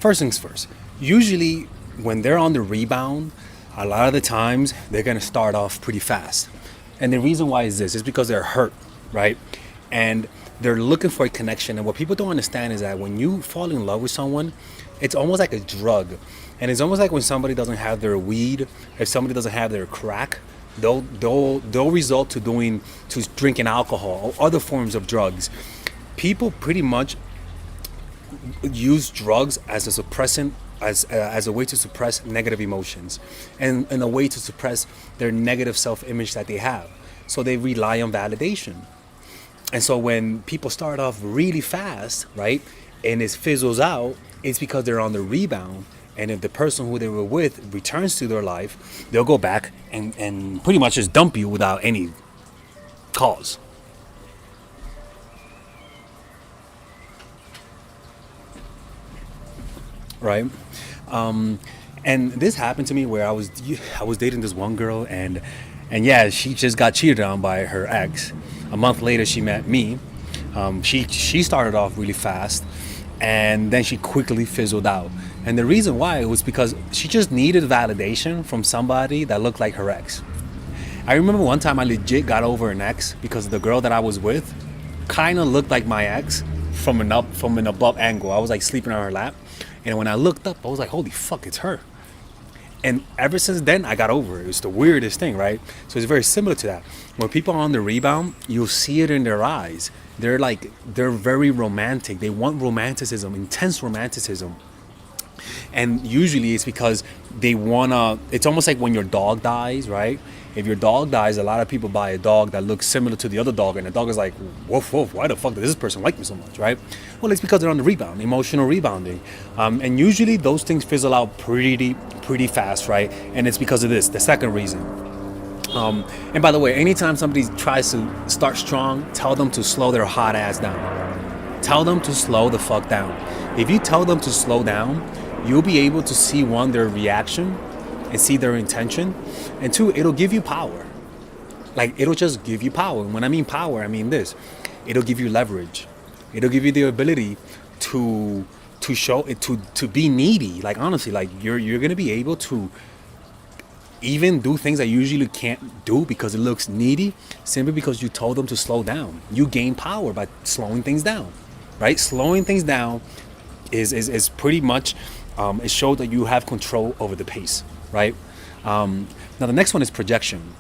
First things first. Usually, when they're on the rebound, a lot of the times they're gonna start off pretty fast. And the reason why is this is because they're hurt, right? And they're looking for a connection. And what people don't understand is that when you fall in love with someone, it's almost like a drug. And it's almost like when somebody doesn't have their weed, if somebody doesn't have their crack, they'll result to drinking alcohol or other forms of drugs. People pretty much use drugs as a suppressant, as a way to suppress negative emotions, and a way to suppress their negative self-image that they have. So they rely on validation. And so when people start off really fast, right, and it fizzles out, it's because they're on the rebound. And if the person who they were with returns to their life, they'll go back and pretty much just dump you without any cause. Right? And this happened to me where I was dating this one girl, and yeah, she just got cheated on by her ex. A month later, she met me. She started off really fast, and then she quickly fizzled out. And the reason why was because she just needed validation from somebody that looked like her ex. I remember one time I legit got over an ex because the girl that I was with kind of looked like my ex from an above angle. I was like sleeping on her lap, and when I looked up, I was like, holy fuck, it's her. And ever since then, I got over it. It was the weirdest thing, right? So it's very similar to that. When people are on the rebound, you'll see it in their eyes. They're very romantic. They want romanticism, intense romanticism. And usually it's because it's almost like when your dog dies, right? If your dog dies, a lot of people buy a dog that looks similar to the other dog, and the dog is like, woof, woof, why the fuck does this person like me so much, right? Well, it's because they're on the rebound, emotional rebounding. And usually those things fizzle out pretty fast, right? And it's because of this, the second reason. And by the way, anytime somebody tries to start strong, tell them to slow their hot ass down. Tell them to slow the fuck down. If you tell them to slow down, you'll be able to see, one, their reaction and see their intention, and two, it'll give you power. Like, it'll just give you power. And when I mean power, I mean this. It'll give you leverage. It'll give you the ability to show it, to be needy. Like, honestly, like you're gonna be able to even do things that you usually can't do because it looks needy, simply because you told them to slow down. You gain power by slowing things down, right? Slowing things down is pretty much it shows that you have control over the pace, right? Now the next one is projection.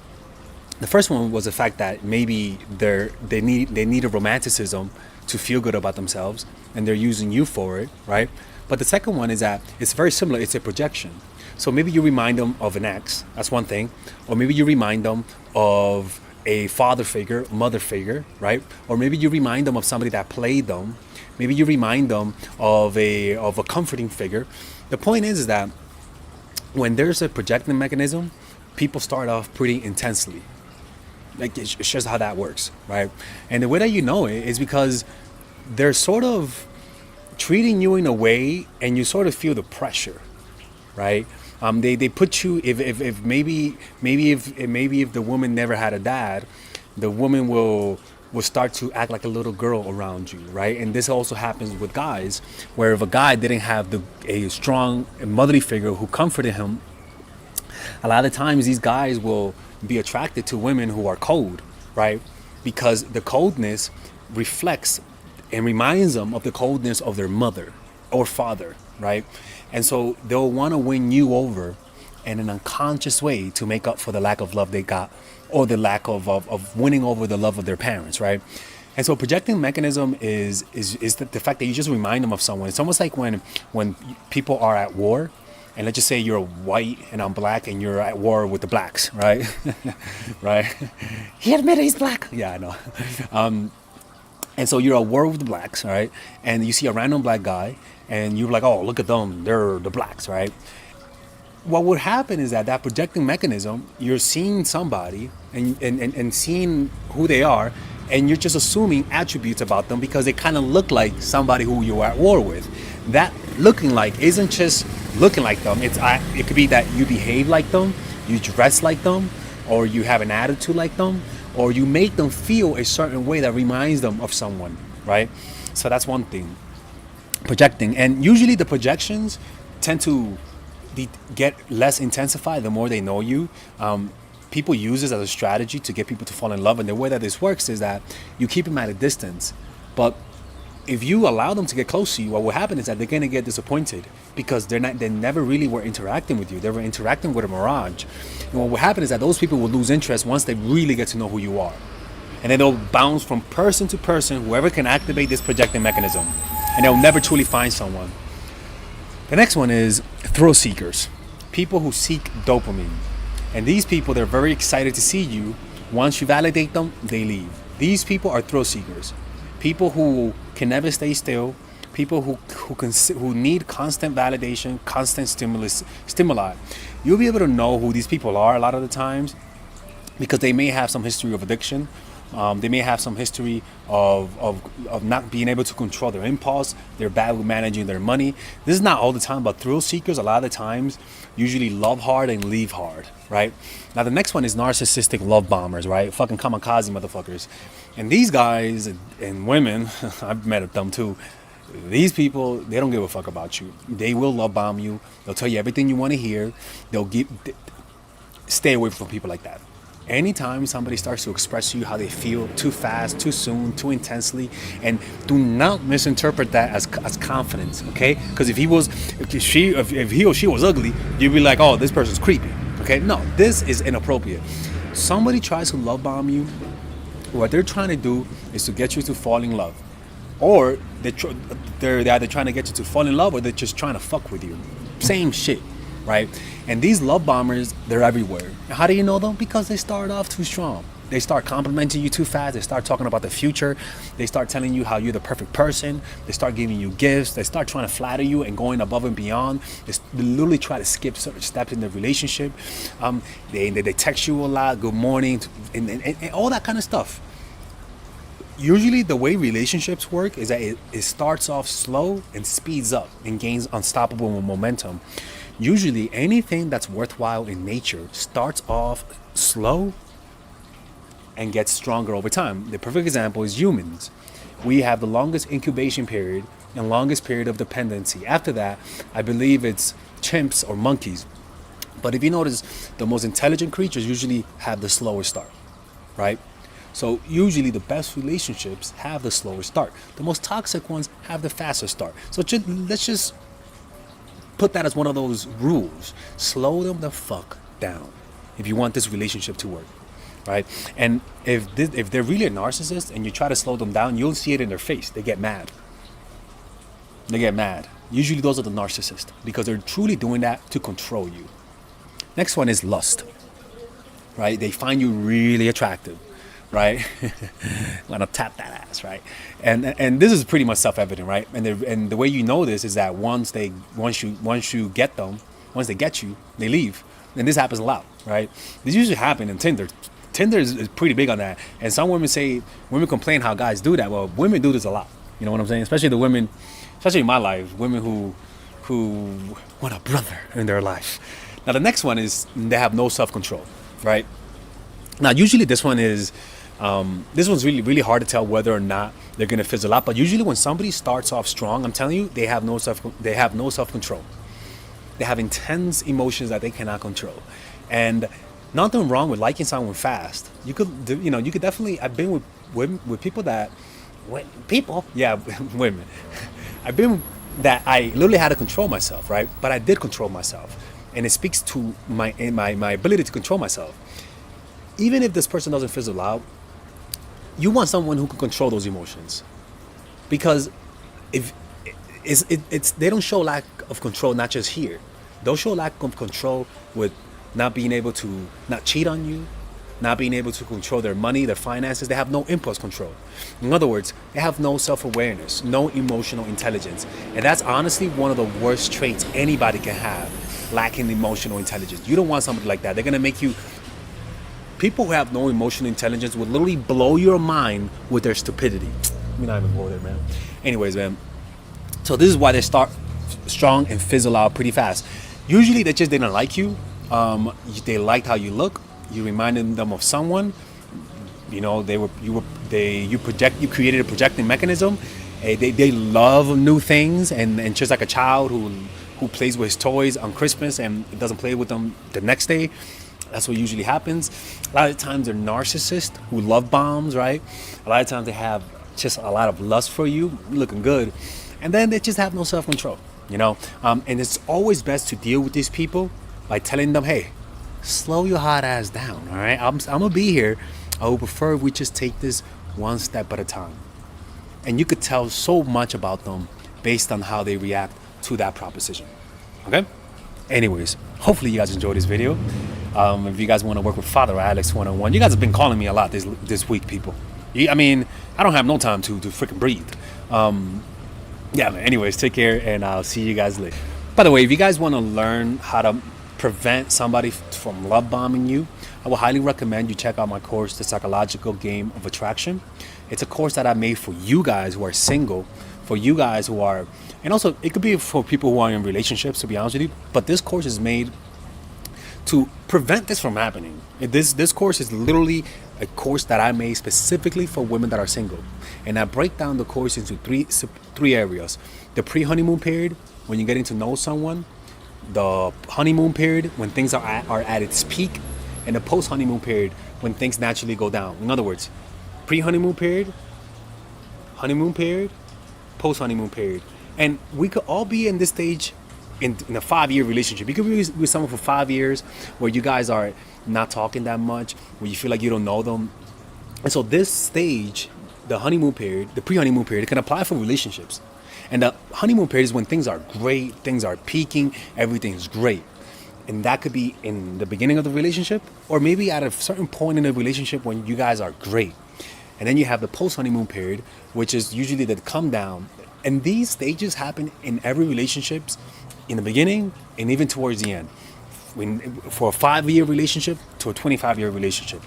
The first one was the fact that maybe they need a romanticism to feel good about themselves, and they're using you for it, right? But the second one is that it's very similar. It's a projection. So maybe you remind them of an ex. That's one thing. Or maybe you remind them of a father figure, mother figure, right? Or maybe you remind them of somebody that played them. Maybe you remind them of a comforting figure. The point is that when there's a projecting mechanism, people start off pretty intensely. Like, it's just how that works, right? And the way that you know it is because they're sort of treating you in a way, and you sort of feel the pressure, right? They put you, if maybe if the woman never had a dad, the woman will start to act like a little girl around you, right? And this also happens with guys, where if a guy didn't have a strong motherly figure who comforted him, a lot of times these guys will be attracted to women who are cold, right? Because the coldness reflects and reminds them of the coldness of their mother or father, right? And so they'll want to win you over in an unconscious way to make up for the lack of love they got, or the lack of winning over the love of their parents, right? And so projecting mechanism is the fact that you just remind them of someone. It's almost like when people are at war, and let's just say you're white and I'm black, and you're at war with the blacks, right? Right? He admitted he's black. Yeah, I know. And so you're at war with the blacks, right? And you see a random black guy, and you're like, oh, look at them, they're the blacks, right? What would happen is that projecting mechanism, you're seeing somebody and seeing who they are, and you're just assuming attributes about them because they kind of look like somebody who you're at war with. That looking like isn't just looking like them. It could be that you behave like them, you dress like them, or you have an attitude like them, or you make them feel a certain way that reminds them of someone, right? So that's one thing. projecting, and usually the projections tend to get less intensified the more they know you. People use this as a strategy to get people to fall in love, and the way that this works is that you keep them at a distance, but if you allow them to get close to you, what will happen is that they're gonna get disappointed because they never really were interacting with you. They were interacting with a mirage, and what will happen is that those people will lose interest once they really get to know who you are, and then they'll bounce from person to person, whoever can activate this projecting mechanism, and they'll never truly find someone. The next one is thrill seekers, people who seek dopamine. And these people, they're very excited to see you. Once you validate them, they leave. These people are thrill seekers, people who can never stay still, people who need constant validation, constant stimuli. You'll be able to know who these people are a lot of the times because they may have some history of addiction. They may have some history of not being able to control their impulse. They're bad with managing their money. This is not all the time, but thrill seekers a lot of the times usually love hard and leave hard, right? Now the next one is narcissistic love bombers, right? Fucking kamikaze motherfuckers. And these guys and women, I've met them too. These people, they don't give a fuck about you. They will love bomb you. They'll tell you everything you want to hear. Stay away from people like that. Anytime somebody starts to express to you how they feel too fast, too soon, too intensely, and do not misinterpret that as confidence, okay? Because if he or she was ugly, you'd be like, oh, this person's creepy, okay? No, this is inappropriate. Somebody tries to love bomb you, what they're trying to do is to get you to fall in love, or they're either trying to get you to fall in love or they're just trying to fuck with you. Same shit. Right? And these love bombers, they're everywhere. How do you know them? Because they start off too strong. They start complimenting you too fast. They start talking about the future. They start telling you how you're the perfect person. They start giving you gifts. They start trying to flatter you and going above and beyond. They literally try to skip certain steps in the relationship. They text you a lot, good morning, and all that kind of stuff. Usually the way relationships work is that it starts off slow and speeds up and gains unstoppable momentum. Usually anything that's worthwhile in nature starts off slow and gets stronger over time. The perfect example is humans. We have the longest incubation period and longest period of dependency. After that, I believe it's chimps or monkeys. But if you notice, the most intelligent creatures usually have the slower start, right? So usually the best relationships have the slower start. The most toxic ones have the faster start. So let's just put that as one of those rules. Slow them the fuck down if you want this relationship to work, right? And if they're really a narcissist and you try to slow them down, you'll see it in their face. They get mad. Usually those are the narcissists because they're truly doing that to control you. Next one is lust, right? They find you really attractive, right? I'm gonna tap that ass, right? And this is pretty much self-evident, right? And the way you know this is that once they get you, they leave. And this happens a lot, right? This usually happens in Tinder. Tinder is pretty big on that. And some women complain how guys do that. Well, women do this a lot. You know what I'm saying? Especially the women, especially in my life, women who want a brother in their life. Now the next one is they have no self-control, right? Now usually this one's really, really hard to tell whether or not they're gonna fizzle out. But usually when somebody starts off strong, I'm telling you, they have no self-control. They have intense emotions that they cannot control. And nothing wrong with liking someone fast. You could definitely. I've been with people that, women. I've been that I literally had to control myself, right? But I did control myself, and it speaks to my ability to control myself. Even if this person doesn't fizzle out, you want someone who can control those emotions, because if they don't show lack of control, not just here, they'll show lack of control with not being able to not cheat on you, not being able to control their money, their finances. They have no impulse control. In other words, they have no self-awareness, no emotional intelligence. And that's honestly one of the worst traits anybody can have, lacking emotional intelligence. You don't want somebody like that. They're gonna make you. People who have no emotional intelligence will literally blow your mind with their stupidity. Let me not even go there, man. Anyways, man. So this is why they start strong and fizzle out pretty fast. Usually they just didn't like you. They liked how you look. You reminded them of someone. You know, you created a projecting mechanism, They love new things, and just like a child who plays with his toys on Christmas and doesn't play with them the next day. That's what usually happens. A lot of times they're narcissists who love bombs, right? A lot of times they have just a lot of lust for you, looking good, and then they just have no self-control, you know. And it's always best to deal with these people by telling them, hey, slow your hot ass down, all right? I'm gonna be here. I would prefer if we just take this one step at a time. And you could tell so much about them based on how they react to that proposition. Okay? Anyways, hopefully you guys enjoyed this video. If you guys want to work with Father Alex one-on-one, you guys have been calling me a lot this week, people. I mean, I don't have no time to freaking breathe. Yeah, man. Anyways, take care, and I'll see you guys later. By the way, if you guys want to learn how to prevent somebody from love bombing you, I would highly recommend you check out my course, The Psychological Game of Attraction. It's a course that I made for you guys who are single, for you guys who are, and also it could be for people who are in relationships, to be honest with you, but this course is made to prevent this from happening. This course is literally a course that I made specifically for women that are single. And I break down the course into three areas. The pre-honeymoon period, when you're getting to know someone. The honeymoon period, when things are at its peak. And the post-honeymoon period, when things naturally go down. In other words, pre-honeymoon period, honeymoon period, post-honeymoon period. And we could all be in this stage in a 5-year relationship. You could be with someone for 5 years where you guys are not talking that much, where you feel like you don't know them. And so this stage, the honeymoon period, the pre-honeymoon period, it can apply for relationships. And the honeymoon period is when things are great, things are peaking, everything's great. And that could be in the beginning of the relationship, or maybe at a certain point in the relationship when you guys are great. And then you have the post-honeymoon period, which is usually the come down. And these stages happen in every relationship, in the beginning and even towards the end. For a 5-year relationship to a 25-year relationship.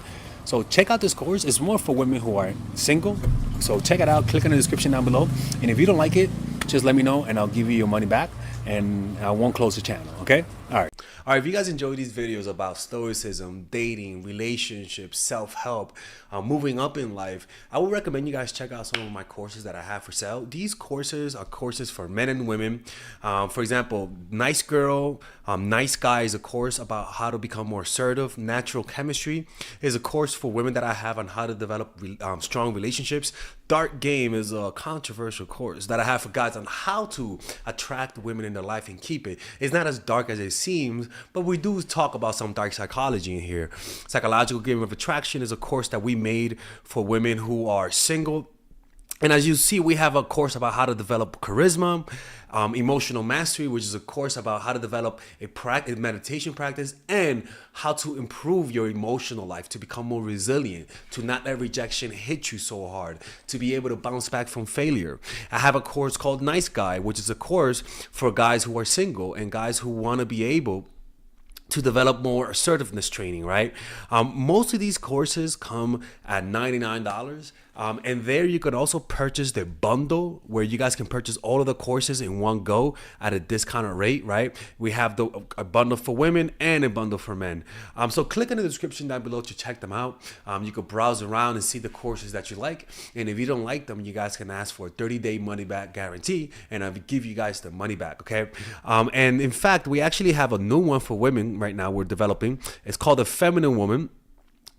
So check out this course. It's more for women who are single. So check it out. Click on the description down below. And if you don't like it, just let me know and I'll give you your money back. And I won't close the channel, okay? All right. All right, if you guys enjoy these videos about stoicism, dating, relationships, self-help, moving up in life, I would recommend you guys check out some of my courses that I have for sale. These courses are courses for men and women. For example, Nice Girl, Nice Guy is a course about how to become more assertive. Natural Chemistry is a course for women that I have on how to develop strong relationships. Dark Game is a controversial course that I have for guys on how to attract women in their life and keep it. It's not as dark as it seems, but we do talk about some dark psychology in here. Psychological Game of Attraction is a course that we made for women who are single. And as you see, we have a course about how to develop charisma, emotional mastery, which is a course about how to develop a meditation practice and how to improve your emotional life, to become more resilient, to not let rejection hit you so hard, to be able to bounce back from failure. I have a course called Nice Guy, which is a course for guys who are single and guys who want to be able to develop more assertiveness training, right? Most of these courses come at $99. And there you can also purchase the bundle where you guys can purchase all of the courses in one go at a discounted rate, right? We have a bundle for women and a bundle for men. So click in the description down below to check them out. You can browse around and see the courses that you like. And if you don't like them, you guys can ask for a 30-day money-back guarantee, and I'll give you guys the money back, okay? And in fact, we actually have a new one for women right now we're developing. It's called The Feminine Woman.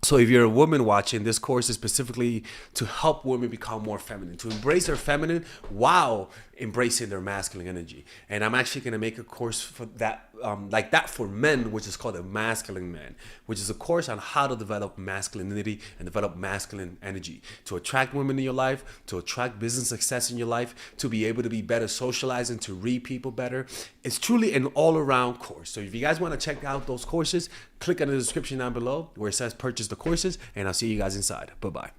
So if you're a woman watching, this course is specifically to help women become more feminine, to embrace their feminine while embracing their masculine energy. And I'm actually going to make a course for that, like that for men, which is called a Masculine Man, which is a course on how to develop masculinity and develop masculine energy, to attract women in your life, to attract business success in your life, to be able to be better socializing, to read people better. It's truly an all-around course. So if you guys want to check out those courses, click on the description down below where it says purchase the courses, and I'll see you guys inside. Bye-bye.